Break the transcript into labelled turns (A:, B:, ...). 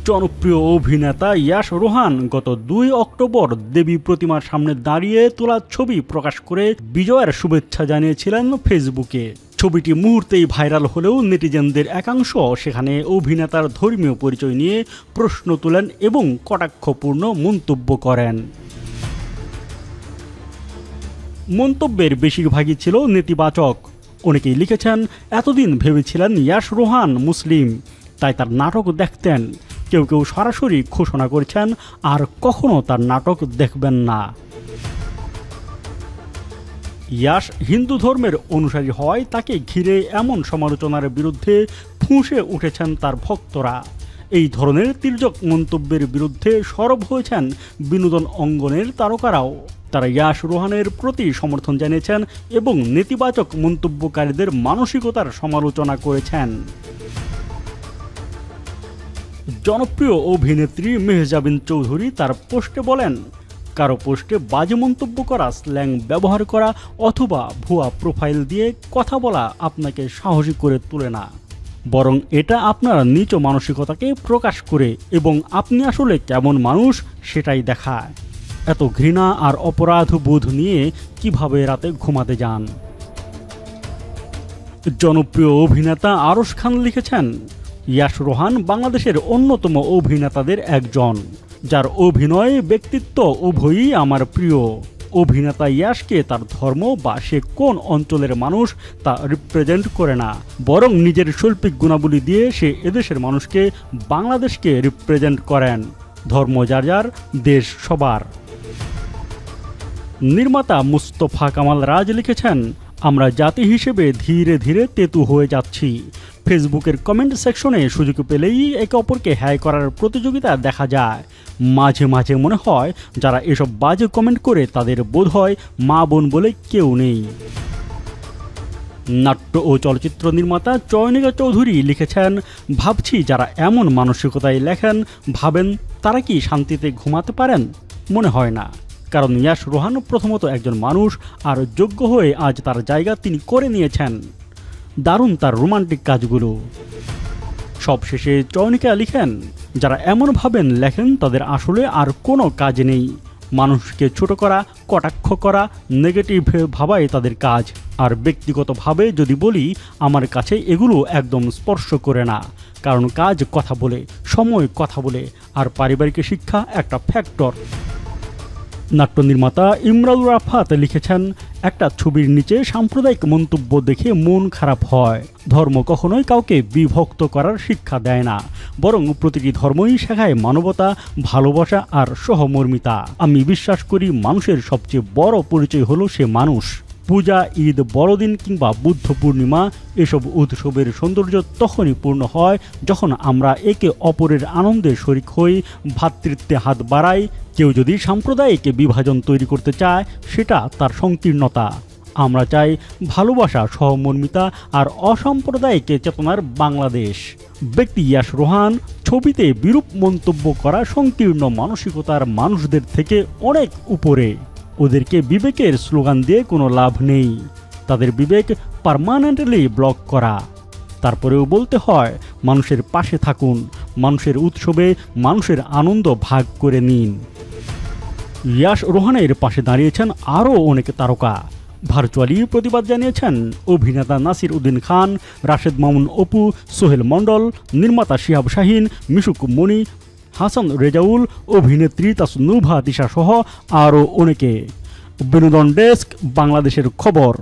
A: জনপ্রিয় অভিনেতা ইয়াশ রোহান গত ২ অক্টোবর দেবী প্রতিমার সামনে দাঁড়িয়ে তোলা ছবি প্রকাশ করে বিজয়ের শুভেচ্ছা জানিয়েছিলেন ফেসবুকে। ছবিটি মুহূর্তেই ভাইরাল হলেও নেটিজেনদের একাংশ সেখানে অভিনেতার ধর্মীয় পরিচয় নিয়ে প্রশ্ন তোলেন এবং কটাক্ষপূর্ণ মন্তব্য করেন। মন্তব্যের বেশিরভাগই ছিল নেতিবাচক। অনেকেই লিখেছেন, এতদিন ভেবেছিলেন ইয়াশ রোহান মুসলিম, তাই তার নাটক দেখতেন। কেউ কেউ সরাসরি ঘোষণা করেছেন আর কখনো তার নাটক দেখবেন না। ইয়াশ হিন্দু ধর্মের অনুসারী হওয়ায় তাকে ঘিরে এমন সমালোচনার বিরুদ্ধে ফুঁসে উঠেছেন তার ভক্তরা। এই ধরনের তির্যক মন্তব্যের বিরুদ্ধে সরব হয়েছেন বিনোদন অঙ্গনের তারকারাও। তারা ইয়াশ রোহানের প্রতি সমর্থন জানিয়েছেন এবং নেতিবাচক মন্তব্যকারীদের মানসিকতার সমালোচনা করেছেন। জনপ্রিয় অভিনেত্রী মেহজাবিন চৌধুরী তার পোস্টে বলেন, কারো পোস্টে বাজে মন্তব্য করা, স্ল্যাং ব্যবহার করা অথবা ভুয়া প্রোফাইল দিয়ে কথা বলা আপনাকে সাহসী করে তোলে না, বরং এটা আপনার নিচ মানসিকতাকে প্রকাশ করে এবং আপনি আসলে কেমন মানুষ সেটাই দেখায়। এত ঘৃণা আর অপরাধ বোধ নিয়ে কিভাবে রাতে ঘুমাতে যান? জনপ্রিয় অভিনেতা আরশ খান লিখেছেন, ইয়াশ রোহান বাংলাদেশের অন্যতম অভিনেতাদের একজন, যার অভিনয় ব্যক্তিত্ব উভয়ই আমার প্রিয়। অভিনেতা ইয়াশকে তার ধর্ম বা সে কোন অঞ্চলের মানুষ তা রিপ্রেজেন্ট করে না, বরং নিজের শৈল্পিক গুণাবলী দিয়ে সে এদেশের মানুষকে, বাংলাদেশকে রিপ্রেজেন্ট করেন। ধর্ম যার যার, দেশ সবার। নির্মাতা মুস্তফা কামাল রাজ লিখেছেন, আমরা জাতি হিসেবে ধীরে ধীরে তেতু হয়ে যাচ্ছি। ফেসবুকের কমেন্ট সেকশনে সুযোগ পেলেই একে অপরকে হ্যায় করার প্রতিযোগিতা দেখা যায়। মাঝে মাঝে মনে হয় যারা এসব বাজে কমেন্ট করে তাদের বোধ হয় মা বোন বলে কেউ নেই। নাট্য ও চলচ্চিত্র নির্মাতা চয়নিকা চৌধুরী লিখেছেন, ভাবছি যারা এমন মানসিকতায় লেখেন ভাবেন তারা কি শান্তিতে ঘুমাতে পারেন? মনে হয় না, কারণ ইয়াশ রোহান প্রথমত একজন মানুষ, আর যোগ্য হয়ে আজ তার জায়গা তিনি করে নিয়েছেন। দারুণ তার রোমান্টিক কাজগুলো। সবশেষে চয়নিকা লিখেন, যারা এমন ভাবেন লেখেন তাদের আসলে আর কোনো কাজ নেই। মানুষকে ছোট করা, কটাক্ষ করা, নেগেটিভ ভাবাই তাদের কাজ। আর ব্যক্তিগতভাবে যদি বলি, আমার কাছে এগুলো একদম স্পর্শ করে না, কারণ কাজ কথা বলে, সময় কথা বলে, আর পারিবারিক শিক্ষা একটা ফ্যাক্টর। নাট্য নির্মাতা ইমরান রাফাত লিখেছেন, একটা ছবির নিচে সাম্প্রদায়িক মন্তব্য দেখে মন খারাপ হয়। ধর্ম কখনোই কাউকে বিভক্ত করার শিক্ষা দেয় না, বরং প্রতিটি ধর্মই শেখায় মানবতা, ভালোবাসা আর সহমর্মিতা। আমি বিশ্বাস করি মানুষের সবচেয়ে বড় পরিচয় হলো সে মানুষ। পূজা, ঈদ, বড়দিন কিংবা বুদ্ধ পূর্ণিমা, এসব উৎসবের সৌন্দর্য তখনই পূর্ণ হয় যখন আমরা একে অপরের আনন্দে শরিক হই, ভ্রাতৃত্বে হাত বাড়াই। কেউ যদি সাম্প্রদায়িক বিভাজন তৈরি করতে চায়, সেটা তার সংকীর্ণতা। আমরা চাই ভালোবাসা, সহমর্মিতা আর অসাম্প্রদায়িক চেতনার বাংলাদেশ। ব্যক্তি ইয়াশ রোহান ছবিতে বিরূপ মন্তব্য করা সংকীর্ণ মানসিকতার মানুষদের থেকে অনেক উপরে। ওদেরকে বিবেকের স্লোগান দিয়ে কোনো লাভ নেই, তাদের বিবেক পার্মানেন্টলি ব্লক করা। তারপরেও বলতে হয়, মানুষের পাশে থাকুন, মানুষের উৎসবে মানুষের আনন্দ ভাগ করে নিন। ইয়াশ রোহানের পাশে দাঁড়িয়েছেন আরও অনেক তারকা। ভার্চুয়ালি প্রতিবাদ জানিয়েছেন অভিনেতা নাসির উদ্দিন খান, রাশেদ মামুন অপু, সোহেল মণ্ডল, নির্মাতা শিহাব শাহিন, মিশুক মনি, হাসান রেজাউল, অভিনেত্রী তাসনুভা তিশা সহ আরও অনেকে। বিনোদন ডেস্ক, বাংলাদেশের খবর।